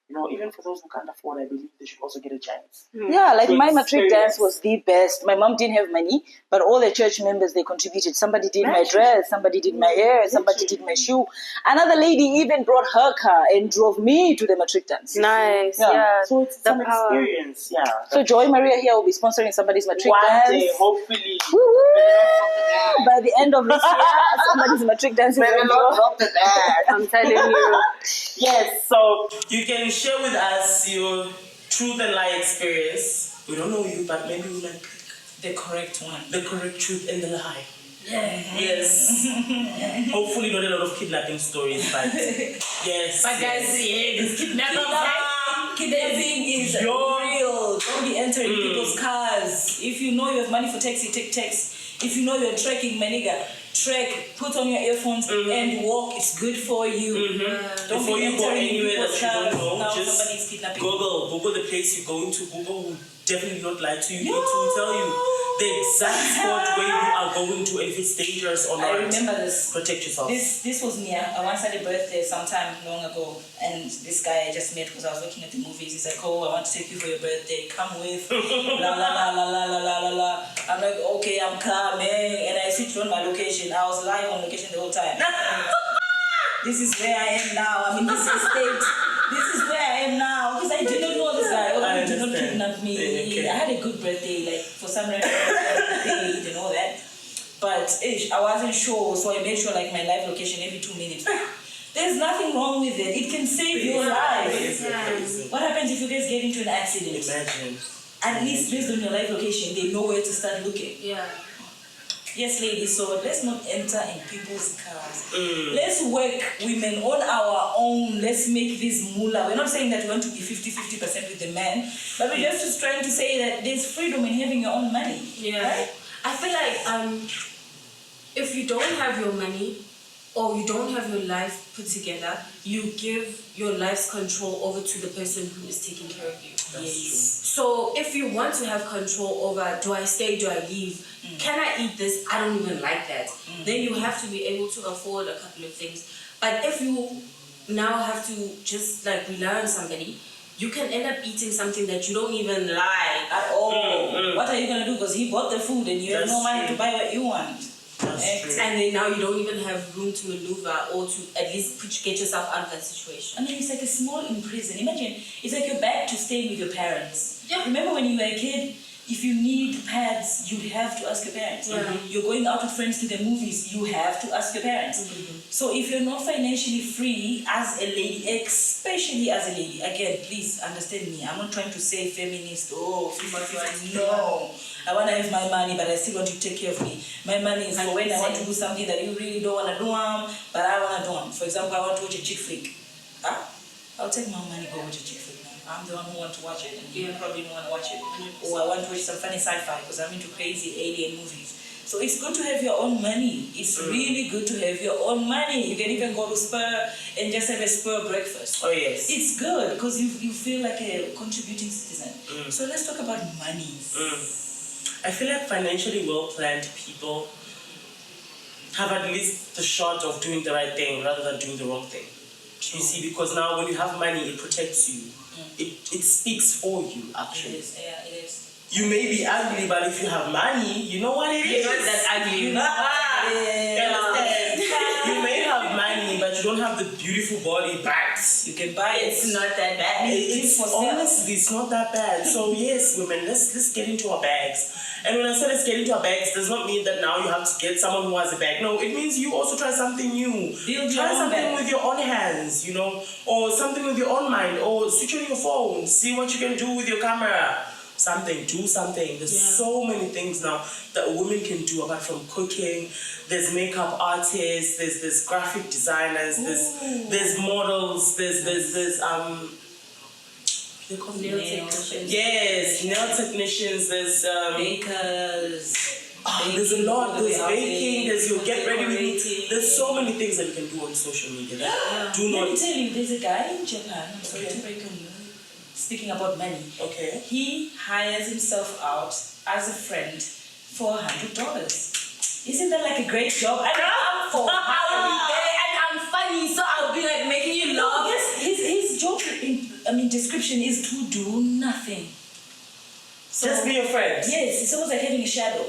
You know, even for those who can't afford, I believe they should also get a chance. Yeah, like my Matric dance was the best. My mom didn't have money, but all the church members, they contributed. Somebody did my dress, somebody did my hair, somebody did my shoe. Another lady even brought her car and drove me to the Matric dance. Nice, yeah. So it's some experience, yeah. So Joy Maria here will be sponsoring somebody's Matric one dance. day, hopefully. Woo-woo! By the end of this year, somebody's Matric dance is I'm telling you. Yes, so you can share with us your truth and lie experience. We don't know you, but maybe we might pick The correct one. the correct truth and the lie. Yeah. Yes. Hopefully not a lot of kidnapping stories, but yes. But guys, this Kidnapping is real. Don't be entering people's cars. If you know you have money for taxi, take taxi. If you know you're trekking, my nigga, trek, put on your earphones and walk. It's good for you. Don't Before be you go entering anywhere people's that you don't cars. know, Now just somebody's kidnapping. Google the place you're going to. Google will definitely not lie to you. It will tell you the exact spot where you are going to and if it's dangerous or not. I remember this. Protect yourself. This was near. I once had a birthday sometime long ago, and this guy I just met because I was looking at the movies. He's like, "Oh, I want to take you for your birthday. Come with." La la la la la la la la la. I'm like, "Okay, I'm coming," and I switched on my location. I was live on location the whole time. This is where I am now. I'm in this estate. This is where I am now because I did not know this guy. Oh, he did not kidnap me. Okay. I had a good birthday, like for some reason, paid and all that. But I wasn't sure, so I made sure like my live location every 2 minutes. There's nothing wrong with it. It can save your life. What happens if you guys get into an accident? Imagine. At least based on your live location, they know where to start looking. Yeah. Yes, ladies, so let's not enter in people's cars. Let's work, women, on our own. Let's make this moolah. We're not saying that we want to be 50% with the man, but we're just trying to say that there's freedom in having your own money. Yeah. Right? I feel like if you don't have your money or you don't have your life put together, you give your life's control over to the person who is taking care of you. Yes. So if you want to have control over, do I stay, do I leave? Can I eat this? I don't even like that. Then you have to be able to afford a couple of things. But if you now have to just like rely on somebody, you can end up eating something that you don't even like At all. What are you going to do? Because he bought the food and you have no money to buy what you want. And then now you don't even have room to maneuver or to at least get yourself out of that situation. I mean, it's like a small in prison. Imagine, it's like you're back to staying with your parents. Yeah. Remember when you were a kid? If you need pads, you'd have to ask your parents. You're going out with friends to the movies, you have to ask your parents. So if you're not financially free as a lady, especially as a lady, again, please understand me. I'm not trying to say feminist, 50-50. No. I want to have my money, but I still want you to take care of me. My money is for when I want to do something that you really don't want to do, but I want to do. For example, I want to watch a chick flick. I'll take my money, go watch a chick flick. I'm the one who wants to watch it, and you probably don't want to watch it. Or I want to watch some funny sci-fi because I'm into crazy alien movies. So it's good to have your own money. It's really good to have your own money. You can even go to Spur and just have a Spur breakfast. Oh yes. It's good because you feel like a contributing citizen. So let's talk about money. I feel like financially well-planned people have at least the shot of doing the right thing rather than doing the wrong thing. You see, because now when you have money, it protects you. It speaks for you, actually. It is, yeah, it is. You may be ugly, but if you have money, you know what it is. You're not that ugly. You may have money, but you don't have have the beautiful body, but You can buy it. It's not that bad. it's honestly, it's not that bad. So yes, women, let's get into our bags. And when I say let's get into our bags, does not mean that now you have to get someone who has a bag. No, it means you also try something new. Build your try own something bag. with your own hands, you know, or something with your own mind, or switch on your phone, see what you can do with your camera. Do something. There's so many things now that women can do apart from cooking. There's makeup artists, there's graphic designers, there's models, there's Nail technicians. yes, nail technicians, there's Bakers. there's a lot, there's Baking, baking, there's your get ready with decorating. there's so many things that you can do on social media that do Let me not tell you, there's a guy in Japan, I'm sorry to break on you, speaking about money. okay. He hires himself out as a friend for $100. Isn't that like a great job? I mean, I'm for And I'm funny, so I'll be like making you No, laugh. yes, his job description is to do nothing. So, Just be a friend. yes, it's almost like having a shadow.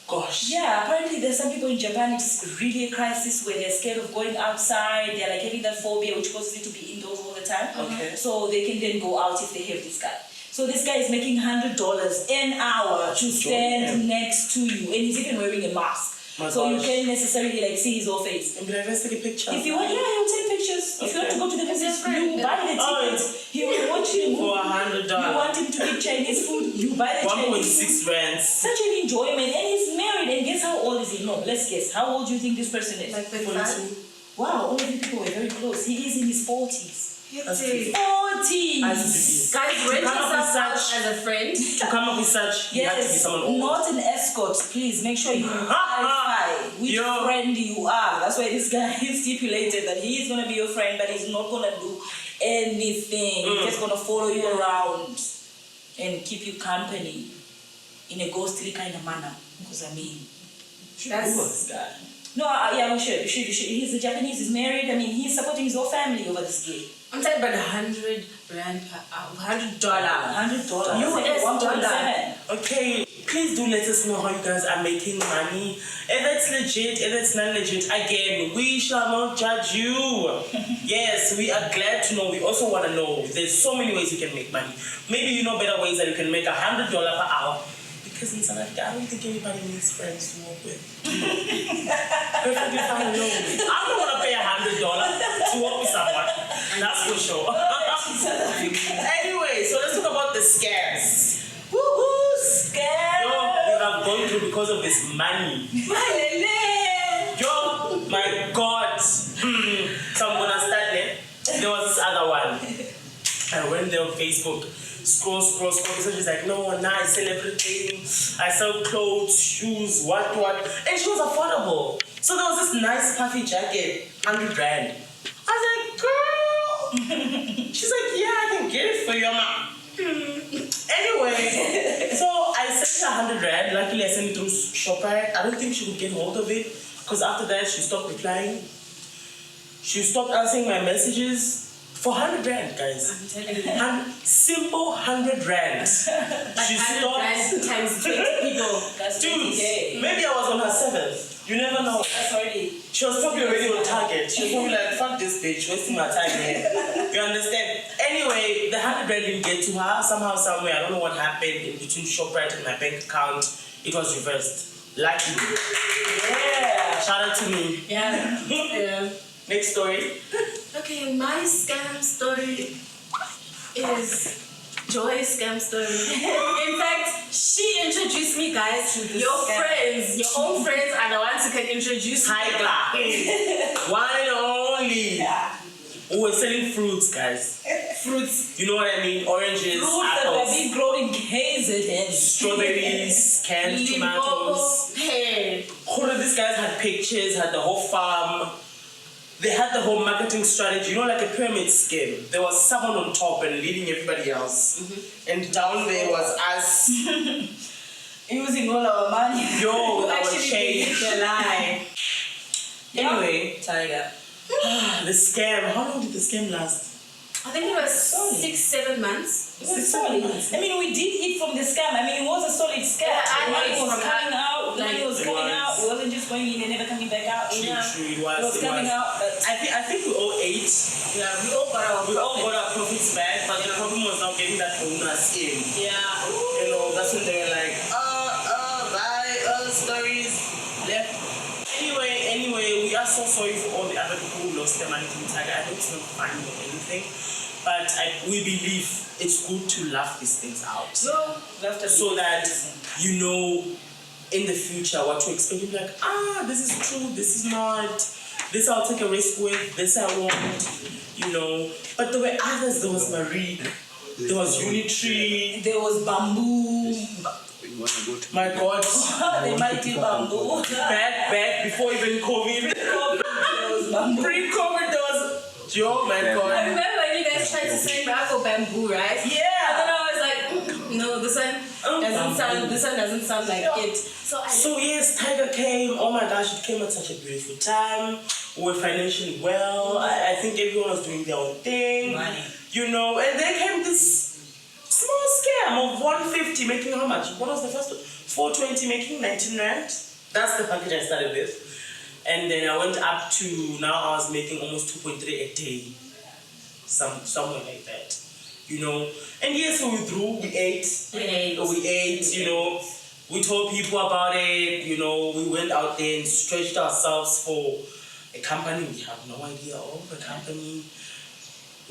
Gosh. Yeah, apparently there's some people in Japan, it's really a crisis where they're scared of going outside. They're like having that phobia which causes you to be indoors all the time. Okay. So they can then go out if they have this guy. So this guy is making $100 an hour to stand next to you, and he's even wearing a mask. My So you gosh. can't necessarily like see his whole face. And be like, let's take a picture. If you want, yeah, he'll take pictures. If you want to go to the movies, you buy the Oh, tickets. He will watch you. for You $100. want him to eat Chinese food, you buy the Chinese food. 1.6 rands. Such an enjoyment, and he's married. And guess how old is he? No, let's guess. How old do you think this person is? Like 35? Wow, all of you people were very close. He is in his 40s. That's pretty. 40s. As Guys, rent come up with yourself out such- as a friend. To come up with such, you have to be Yes, someone old. not an escort. Please make sure you clarify which Yo. friend you are. That's why this guy stipulated that he is gonna be your friend, but he's not gonna do anything. He's just gonna follow you around and keep you company in a ghostly kind of manner. Because I mean, That's- who was this guy? No, yeah, we should. He's a Japanese. He's married. I mean, he's supporting his whole family over this gig. I'm talking about $100 per hour. $100. $100. US $1.7. Okay, please do let us know how you guys are making money. If it's legit, if it's not legit, again, we shall not judge you. Yes, we are glad to know. We also want to know. There's so many ways you can make money. Maybe you know better ways that you can make $100 per hour. Because in South Africa, I don't think anybody needs friends to work with. Perfectly fine alone. I'm not gonna pay $100 to work with someone. That's for sure. Anyway, so let's talk about the scams. Woohoo! Scam! Yo, we have gone through because of this money. Yo, my God. So I'm gonna start there. There was this other one. I went there on Facebook. Scroll. So she's like, no, now I sell everything. I sell clothes, shoes, what. And she was affordable. So there was this nice puffy jacket, 100 rand. I was like, girl. She's like, yeah, I can get it for you. I'm like, Anyway, so I sent her 100 rand. Luckily, I sent it through ShopRite. I don't think she could get hold of it because after that, she stopped replying. She stopped answering my messages. For 100 rand, guys. I'm telling you. Simple 100 rand. She stopped. Times 20 people. That's Dude, 20K. maybe I was on her 7th. You never know. That's already. She was probably already on target. She was probably like, fuck this bitch, wasting my time here. You understand? Anyway, the 100 rand didn't get to her. Somehow, somewhere, I don't know what happened in between ShopRite and my bank account. It was reversed. Lucky. Yeah. Shout out to me. Yeah. Yeah. Next story. Okay, my scam story is Joy's scam story. In fact, she introduced me, guys, to your scam. friends. Your own friends are the ones who can introduce High class. One and only. Yeah. We were selling fruits, guys. Fruits. You know what I mean? Oranges, Fruits that were apples, being grown in KZN. strawberries, canned tomatoes. Pear. All of these guys had pictures, had the whole farm. They had the whole marketing strategy, you know, like a pyramid scheme. There was someone on top and leading everybody else. Mm-hmm. And down there was us. Using all our money. Yo, with our Actually, change. the lie. Anyway, Tiger. the scam. How long did the scam last? I think it was 6-7 months. It was solid. I mean, we did eat from the scam. I mean, it was a solid scam. Yeah, I The money know. was coming out. The Like, money was it coming was. out. It wasn't just going in and never coming back out. True, Yeah. true. true. It It was coming out. I think we all ate. Yeah, we all got our profits back, but the problem was not getting that bonus in. Yeah. You know, that's when they were like, stories left. Anyway, we are so sorry for all the other people who lost their money to Tiger. I know it's not funny or anything, but we believe it's good to laugh these things out. No, so that you know in the future what to expect. You'll be like, this is true, this is not, this I'll take a risk with, this I won't, you know. But there were others. There was Matric, there was Unitary, there was Bamboo. My God, they might be Bamboo. Back before even COVID. Pre-COVID there was Joe, my God. I remember you guys tried to sign me up for Bamboo, right? Yeah. And then I was like, no, this one doesn't sound like it. So yes, Tiger came. Oh my gosh, it came at such a beautiful time. We were financially well. I think everyone was doing their own thing. Money. You know, and then came this small scam of 150 making how much? What was the first one? 420 making 19 rand. That's the package I started with. And then I went up to, now I was making almost 2.3 a day. Somewhere like that. You know. And yes, we withdrew, we ate, you know. We told people about it, you know. We went out there and stretched ourselves for a company. We have no idea of the company.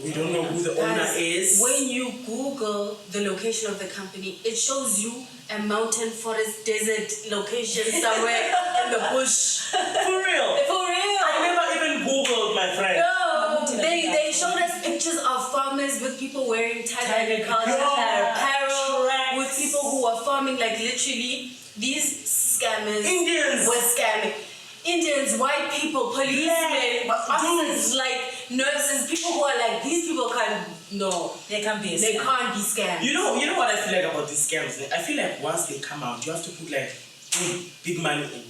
We don't know who the owner is. When you Google the location of the company, it shows you a mountain, forest, desert location somewhere in the bush. For real? For real. I never even Googled, my friend. No, they showed us pictures of farmers with people wearing Tiger agriculture apparel, with people who were farming, like literally these scammers Indians were scamming. Indians, white people, policemen, officers, like nurses, people who are like, these people they can't be they can't be scammed. You know what I feel like about these scams? I feel like once they come out, you have to put like big money in.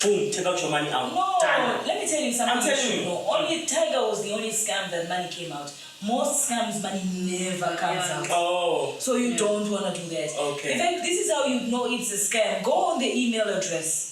Boom, take out your money out. No, done. let me tell you something. I'm telling you. No, only Tiger was the only scam that money came out. Most scams, money never comes out. Oh. So you don't want to do that. Okay. In fact, this is how you know it's a scam. Go on the email address.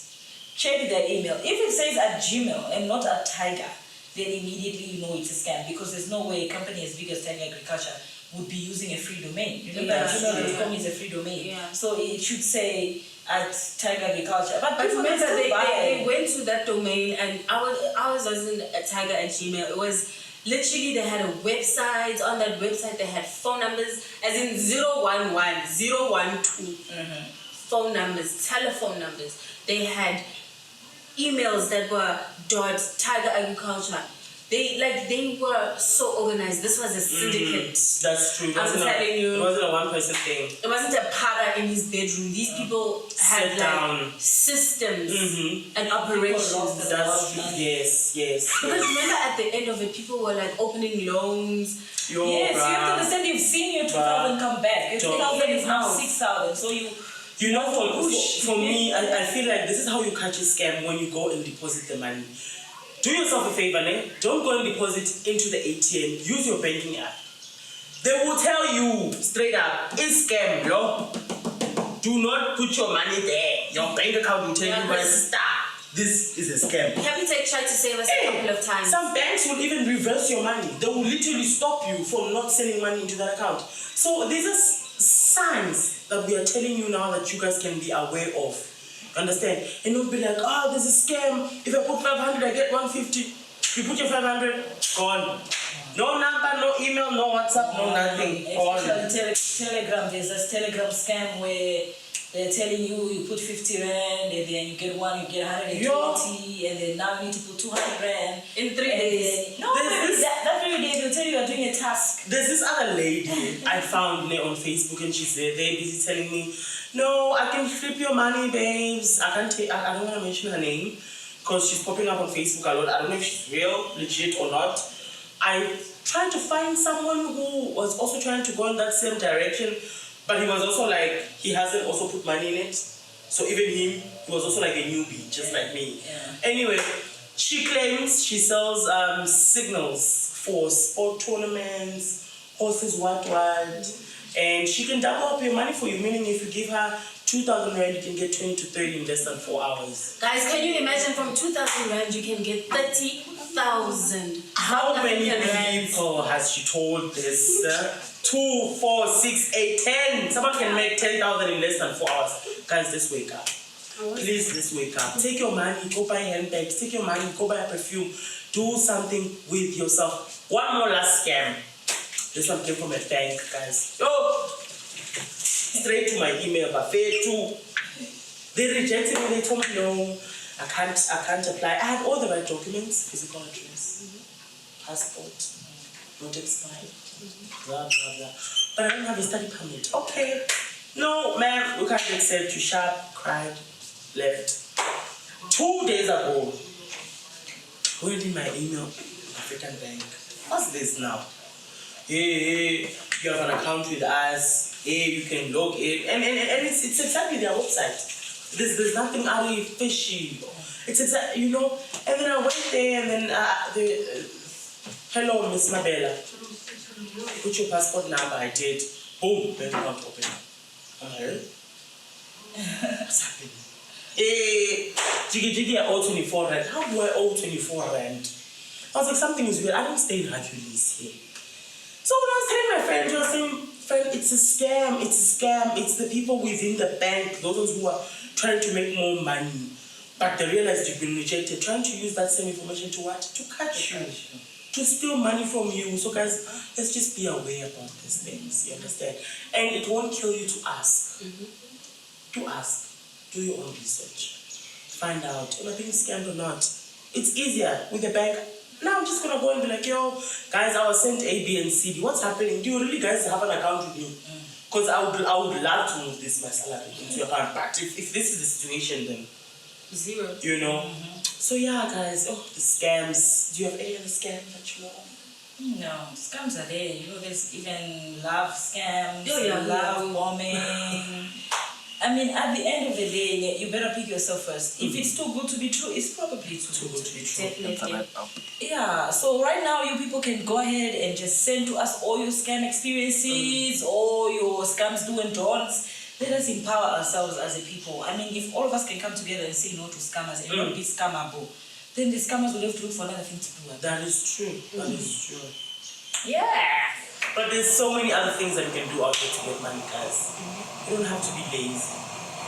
Check their email. If it says at Gmail and not at Tiger, then immediately you know it's a scam, because there's no way a company as big as Tiger Agriculture would be using a free domain. Remember, gmail.com is a free domain. Yeah. So it should say at Tiger Agriculture. But remember, they went to that domain, and ours wasn't a Tiger at Gmail. It was literally, they had a website. On that website, they had phone numbers, as in 011, 012 phone numbers, telephone numbers. They had emails that were .Tiger Agriculture. They were so organized. This was a syndicate. That's true. I'm telling you. It wasn't a one-person thing. It wasn't a paga in his bedroom. These people had down systems and operations. That's true. Yes. Because remember, at the end of it, people were like opening loans. Yes, you have to understand, you've seen your 2,000 come back. Your 2,000 is now 6,000. So you know, for me, I feel like this is how you catch a scam when you go and deposit the money. Do yourself a favor, don't go and deposit into the ATM. Use your banking app. They will tell you straight up, it's scam, yo. Do not put your money there. Your bank account will tell you, my sister, this is a scam. Capitec tried to save us a couple of times. Some banks will even reverse your money. They will literally stop you from not sending money into that account. So these are signs that we are telling you now that you guys can be aware of. Understand? And don't be like, there's a scam. If I put 500, I get 150. You put your 500, gone. No number, no email, no WhatsApp, no nothing. Telegram, there's this Telegram scam where they're telling you put 50 rand, and then you get 120, and then now you need to put 200 rand in 3 days. That very day they'll tell you are doing a task. There's this other lady I found on Facebook, and she's there busy telling me, no, I can flip your money, babes. I don't want to mention her name because she's popping up on Facebook a lot. I don't know if she's real, legit or not. I tried to find someone who was also trying to go in that same direction, but he was also like, he hasn't also put money in it. So even him, he was also like a newbie, just like me. Yeah. Anyway, she claims she sells signals for sport tournaments, horses, what. And she can double up your money for you, meaning if you give her 2,000 rand, you can get 20 to 30 in less than 4 hours. Guys, can you imagine from 2,000 rand you can get 30,000? How many people has she told this? 2, 4, 6, 8, 10. Someone can make 10,000 in less than 4 hours. Guys, just wake up. Please, just wake up. Take your money, go buy handbags. Take your money, go buy a perfume. Do something with yourself. One more last scam. This one came from a bank, guys. Straight to my email, buffet too. They rejected me. They told me no, I can't apply. I had all the right documents: physical address, passport, not expired, blah blah blah. But I don't have a study permit. Okay, no, ma'am, we can't accept you. Sharp, cried, left. 2 days ago, went in my email, African Bank. What's this now? Hey, you have an account with us. Hey, you can log in. And it's exactly their website. There's nothing really fishy. It's exactly, you know. And then I went there and then hello, Miss Mabella. Put your passport number. I did. Boom, bank account open. I'm like, what's happening? Hey, Jiggy, I owe 24 rand. How do I owe 24 rand? I was like, something is weird. I don't stay in Hercules here. So when I was telling my friend, I was saying, friend, it's a scam, it's the people within the bank, those who are trying to make more money, but they realized you've been rejected, trying to use that same information to what? To catch you, to steal money from you. So guys, let's just be aware about these things, you understand? And it won't kill you to ask. To ask. Do your own research. Find out, am I being scammed or not? It's easier with the bank. Now I'm just gonna go and be like, yo, guys, I was sent A, B, and C. What's happening? Do you really guys have an account with me? Because I would love to move this my salary into your account. But if this is the situation, then zero. You know. So yeah, guys. Oh, the scams. Do you have any other scams that you know? No, scams are there. You know, there's even love scams, yeah. love bombing. I mean, at the end of the day, you better pick yourself first. If it's too good to be true, it's probably too good to be true. Definitely. Yeah, so right now, you people can go ahead and just send to us all your scam experiences, all your scams do and don'ts. Let us empower ourselves as a people. I mean, if all of us can come together and say no to scammers and not be scammable, then the scammers will have to look for another thing to do. That is true. That is true. Yeah. But there's so many other things that we can do out there to get money, guys. You don't have to be lazy.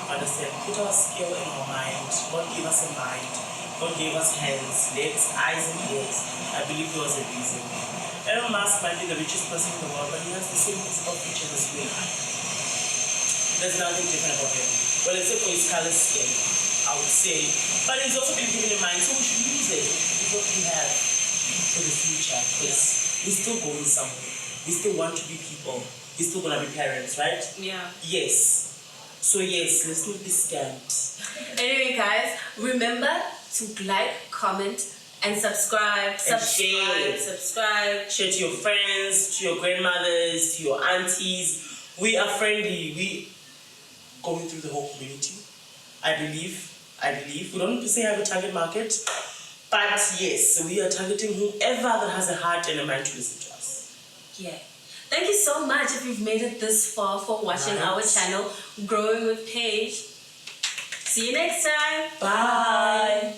Understand? Put our skill in our mind. God gave us a mind. God gave us hands, legs, eyes, and ears. I believe there was a reason. Elon Musk might be the richest person in the world, but he has the same physical features as we. There's nothing different about him. Well, except for his color skin, I would say. But he's also been given a mind, so we should use it with what we have for the future. Because we're still going somewhere. We still want to be people. We're still going to be parents, right? Yeah. Yes. So yes, let's not be scammed. Anyway, guys, remember to like, comment, and subscribe. Share. Subscribe. Share to your friends, to your grandmothers, to your aunties. We are friendly. We going through the whole community. I believe. We don't say have a target market, but yes, we are targeting whoever that has a heart and a mind to listen to us. Yeah. Thank you so much if you've made it this far for watching our channel, Growing with PAJ. See you next time. Bye.